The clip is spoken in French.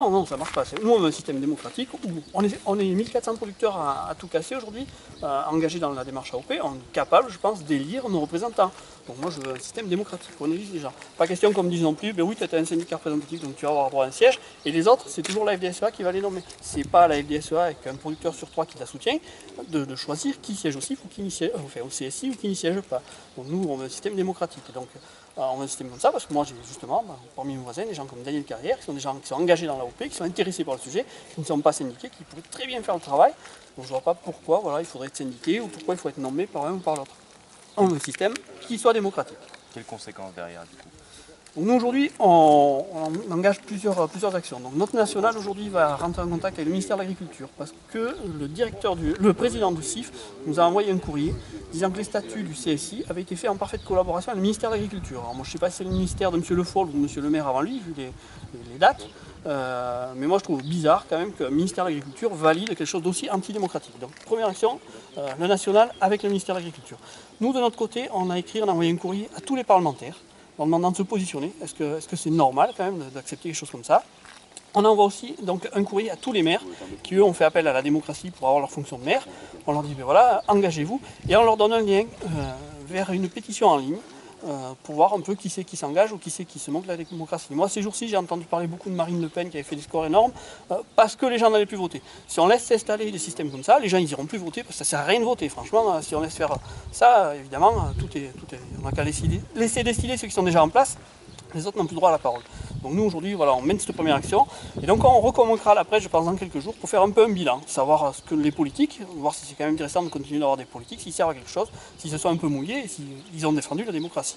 Non, non, ça marche pas. Nous, on a un système démocratique où on est 1400 producteurs à tout casser aujourd'hui, engagés dans la démarche AOP. On est capable, je pense, d'élire nos représentants. Donc moi, je veux un système démocratique, on élise les gens. Pas question qu'on me dise non plus, ben oui, tu as un syndicat représentatif, donc tu vas avoir droit à un siège. Et les autres, c'est toujours la FDSEA qui va les nommer. C'est pas la FDSEA avec un producteur sur 3 qui la soutient, de choisir qui siège au CIF ou qui n'y siège, enfin au CSI ou qui n'y siège pas. Donc nous, on veut un système démocratique. Donc, on veut un système comme ça parce que moi j'ai justement, parmi mes voisins, des gens comme Daniel Carrière, qui sont des gens qui sont engagés dans l'AOP, qui sont intéressés par le sujet, qui ne sont pas syndiqués, qui pourraient très bien faire le travail. Donc je ne vois pas pourquoi il faudrait être syndiqué ou pourquoi il faut être nommé par un ou par l'autre. On veut un système qui soit démocratique. Quelles conséquences derrière du coup? Donc nous aujourd'hui, on engage plusieurs actions. Donc notre national aujourd'hui va rentrer en contact avec le ministère de l'Agriculture parce que le président du CIF nous a envoyé un courrier disant que les statuts du CSI avaient été faits en parfaite collaboration avec le ministère de l'Agriculture. Alors moi je ne sais pas si c'est le ministère de M. Le Foll ou de M. Le Maire avant lui, vu les dates, mais moi je trouve bizarre quand même que le ministère de l'Agriculture valide quelque chose d'aussi antidémocratique. Donc première action, le national avec le ministère de l'Agriculture. Nous de notre côté, on a envoyé un courrier à tous les parlementaires en demandant de se positionner. Est-ce que c'est normal quand même d'accepter des choses comme ça? On envoie aussi donc un courrier à tous les maires qui eux ont fait appel à la démocratie pour avoir leur fonction de maire. On leur dit ben voilà, engagez-vous et on leur donne un lien vers une pétition en ligne pour voir un peu qui c'est qui s'engage ou qui c'est qui se moque de la démocratie. Moi ces jours-ci j'ai entendu parler beaucoup de Marine Le Pen qui avait fait des scores énormes parce que les gens n'allaient plus voter. Si on laisse s'installer des systèmes comme ça, les gens ils iront plus voter parce que ça sert à rien de voter. Franchement, si on laisse faire ça, évidemment, on n'a qu'à laisser décider ceux qui sont déjà en place. Les autres n'ont plus droit à la parole. Donc nous aujourd'hui, voilà, on mène cette première action. Et donc on recommencera après, je pense, dans quelques jours, pour faire un peu un bilan, savoir ce que les politiques, voir si c'est quand même intéressant de continuer d'avoir des politiques, s'ils servent à quelque chose, s'ils se sont un peu mouillés et s'ils ont défendu la démocratie.